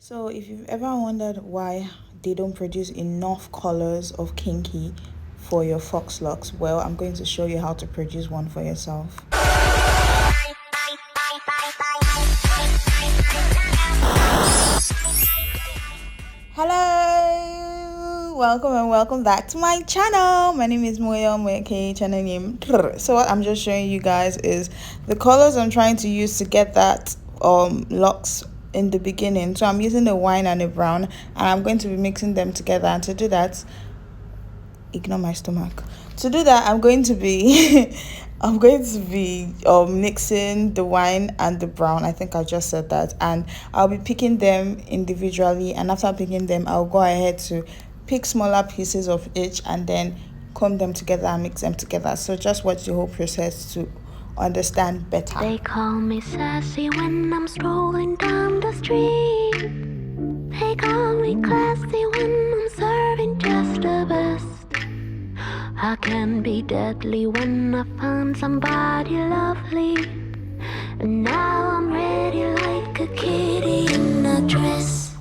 So if you've ever wondered why they don't produce enough colors of Kinky for your fox locks, well, I'm going to show you how to produce one for yourself. Hello, welcome and welcome back to my channel. My name is Moyo K, channel name. So what I'm just showing you guys is the colors I'm trying to use to get that locks in the beginning. So I'm using a wine and a brown, and I'm going to be mixing them together. And to do that, ignore my stomach. To do that, I'm going to be mixing the wine and the brown. I think I just said that, and I'll be picking them individually, and after picking them, I'll go ahead to pick smaller pieces of each and then comb them together and mix them together. So just watch the whole process to understand better. They call me sassy when I'm strolling down the street. They call me classy when I'm serving just the best. I can be deadly when I find somebody lovely. And now I'm ready like a kitty in a dress.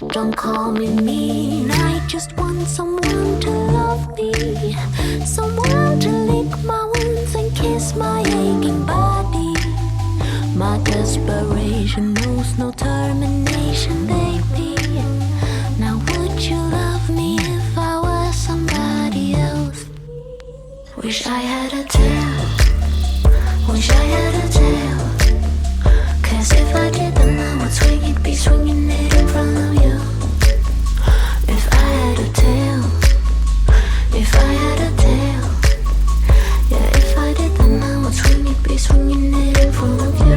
Don't call me mean, I just want someone to love me. Someone to lick my wounds and kiss my aching body. My desperation knows no termination, baby. Now would you love me if I was somebody else? Wish I had a tail, wish I had a tail. Cause if I did then I would swing it, be swinging it in front of you. If I had a tail, if I had a tail, yeah, if I did then I would swing it, be swinging it in front of you.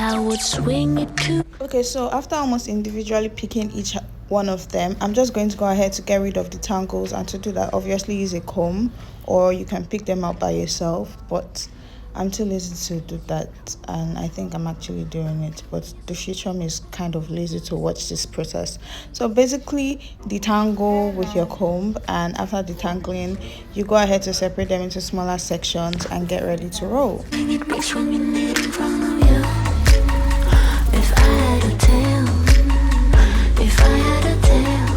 I would swing it too. Okay, so after almost individually picking each one of them, I'm just going to go ahead to get rid of the tangles, and to do that, obviously use a comb, or you can pick them out by yourself, but I'm too lazy to do that, and I think I'm actually doing it, but the future me is kind of lazy to watch this process. So basically, detangle with your comb, and after detangling, you go ahead to separate them into smaller sections and get ready to roll. If I had a tail, if I had a tail,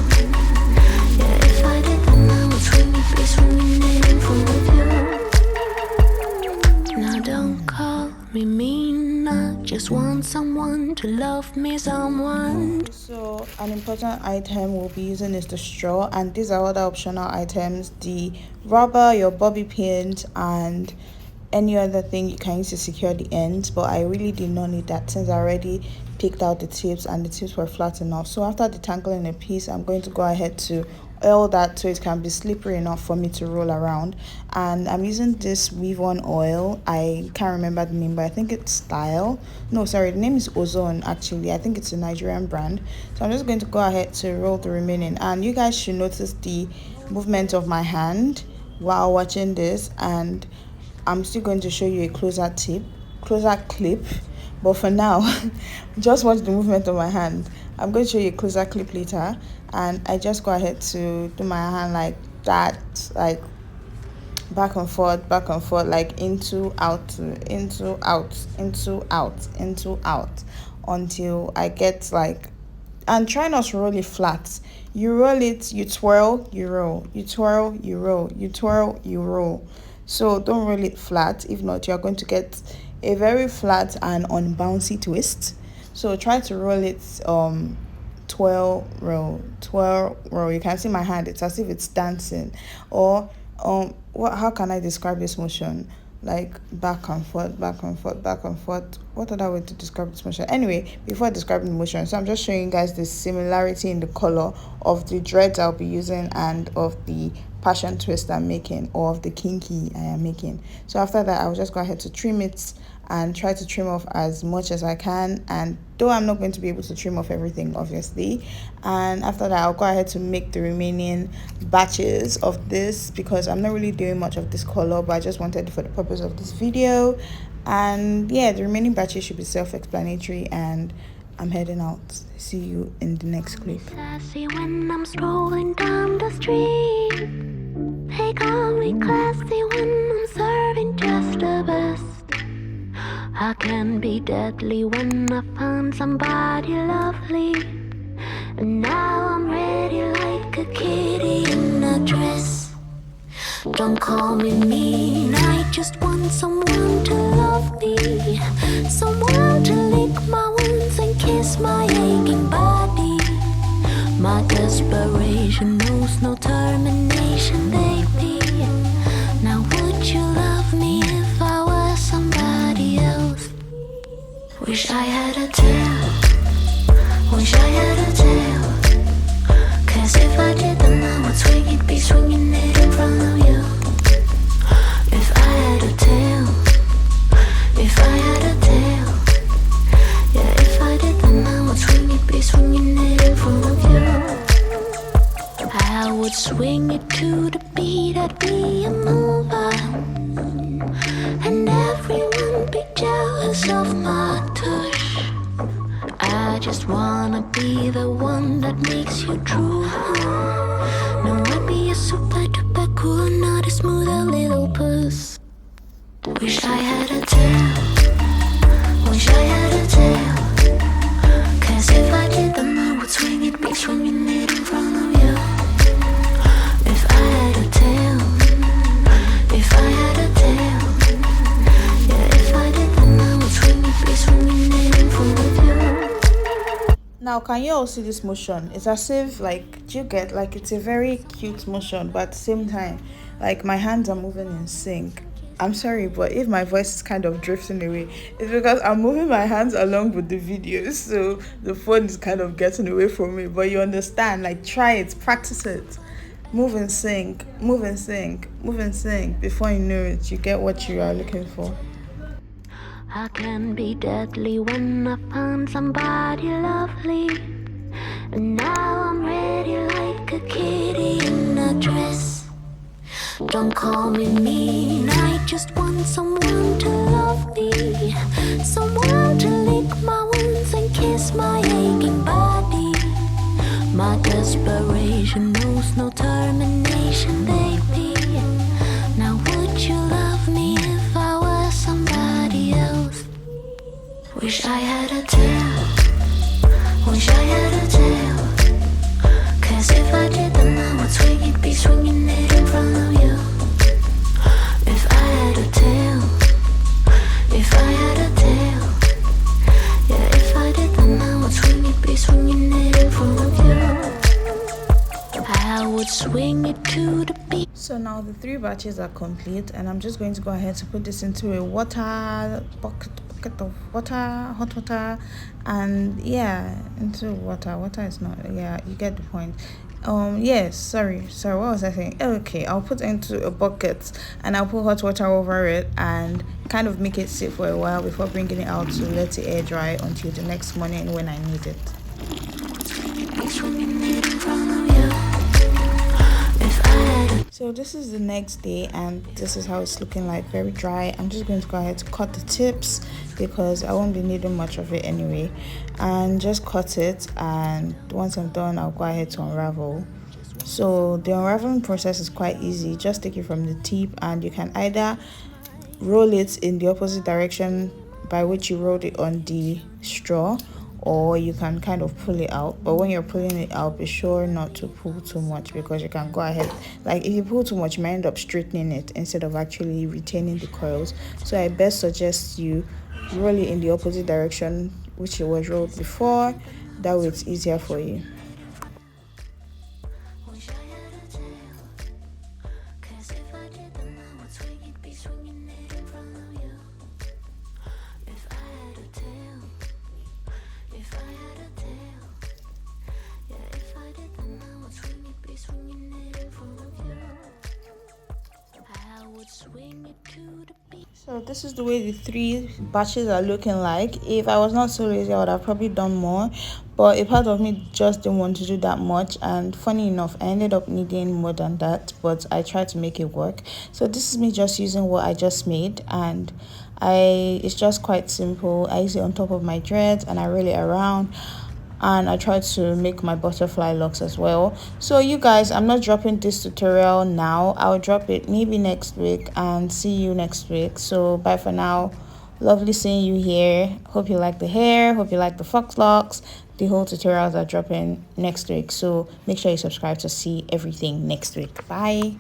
yeah, if I did then I would swing it, be swinging it in front of you. Now don't call me mean, I just want someone to love me, someone. So an important item we'll be using is the straw, and these are other optional items: the rubber, your bobby pins, and any other thing you can use to secure the ends. But I really did not need that since I already picked out the tips and the tips were flat enough. So after detangling a piece, I'm going to go ahead to oil that so it can be slippery enough for me to roll around. And I'm using this weave on oil. I can't remember the name, but I think it's Style. No, sorry, the name is Ozone. Actually, I think it's a Nigerian brand. So I'm just going to go ahead to roll the remaining, and you guys should notice the movement of my hand while watching this. And I'm still going to show you a closer clip, but for now, just watch the movement of my hand. I'm going to show you a closer clip later, and I just go ahead to do my hand like that, like back and forth, like into, out, into, out, into, out, into, out, until I get like, and try not to roll it flat. You roll it, you twirl, you roll, you twirl, you roll, you twirl, you roll. So don't roll it flat, if not you're going to get a very flat and unbouncy twist. So try to roll it twirl, roll, twirl, roll. You can see my hand, it's as if it's dancing. Or how can I describe this motion? Like back and forth, back and forth, back and forth. What other way to describe this motion? Anyway, before describing the motion, so I'm just showing you guys the similarity in the color of the dreads I'll be using and of the passion twist I'm making, or of the kinky I am making. So after that, I'll just go ahead to trim it and try to trim off as much as I can, and though I'm not going to be able to trim off everything obviously. And after that, I'll go ahead to make the remaining batches of this, because I'm not really doing much of this color, but I just wanted it for the purpose of this video. And yeah, the remaining batches should be self-explanatory, and I'm heading out. See you in the next clip. Sassy when I'm strolling down the street. They call me classy when I'm serving just the best. I can be deadly when I find somebody lovely. And now I'm ready like a kitty in a dress. Don't call me mean, I just want someone to love me. Someone to lick my wounds and kiss my aching body. My desperation knows no termination, baby. Now would you love me if I was somebody else? Wish I had a tail. Wish I had a tail. 'Cause if I did then I would swing it, be swinging it in front of you. If I had a tail. If I had a tail. Yeah, if I did then I would swing it, be swinging it in front of you. I would swing it to the beat, I'd be a mover. And everyone be jealous of my touch. I just wanna be the one that makes you drool. No, I'd be a super duper cool, not a smoother little puss. Wish I had a tail. Wish I had a tail. 'Cause if I did then I would swing it, be swinging it in front of you. If I had a tail. If I had a tail. Yeah, if I did then I would swing it, be swinging it in front of you. Now, can you all see this motion? It's as if, like, do you get, like, it's a very cute motion, but at the same time, like, my hands are moving in sync. I'm sorry, but if my voice is kind of drifting away, it's because I'm moving my hands along with the videos, so the phone is kind of getting away from me. But you understand, like, try it, practice it. Move in sync, move in sync, move in sync. Before you know it, you get what you are looking for. I can be deadly when I find somebody lovely. And now I'm ready like a kitty in a dress. Don't call me mean, I just want someone to love me. Someone to lick my wounds and kiss my aching body. My desperation knows no termination, baby. Now would you love me if I was somebody else? Wish I had a tail. Wish I had a tail. 'Cause if I did then I would swing it, be swinging it in front of you. If I had a tail. If I had a tail. Yeah, if I did then I would swing it, be swinging it in front of you. I would swing it to the beat. So now the 3 batches are complete, and I'm just going to go ahead to put this into a bucket of water, hot water, and yeah, into water. Water is not, yeah, you get the point. Yes, sorry, what was I saying? Okay, I'll put it into a bucket and I'll put hot water over it and kind of make it sit for a while before bringing it out to let it air dry until the next morning when I need it. So this is the next day and this is how it's looking like, very dry. I'm just going to go ahead to cut the tips because I won't be needing much of it anyway, and just cut it, and once I'm done I'll go ahead to unravel. So the unraveling process is quite easy. Just take it from the tip and you can either roll it in the opposite direction by which you rolled it on the straw, or you can kind of pull it out. But when you're pulling it out, be sure not to pull too much because you can go ahead, like if you pull too much you might end up straightening it instead of actually retaining the coils. So I best suggest you roll it in the opposite direction which it was rolled before. That way it's easier for you. So this is the way the 3 batches are looking like. If I was not so lazy, I would have probably done more, but a part of me just didn't want to do that much, and funny enough I ended up needing more than that, but I tried to make it work. So this is me just using what I just made, and it's just quite simple. I use it on top of my dreads and I roll it around, and I tried to make my butterfly locks as well. So you guys, I'm not dropping this tutorial now. I'll drop it maybe next week, and see you next week. So bye for now. Lovely seeing you here. Hope you like the hair, hope you like the fox locks. The whole tutorials are dropping next week, so make sure you subscribe to see everything next week. Bye.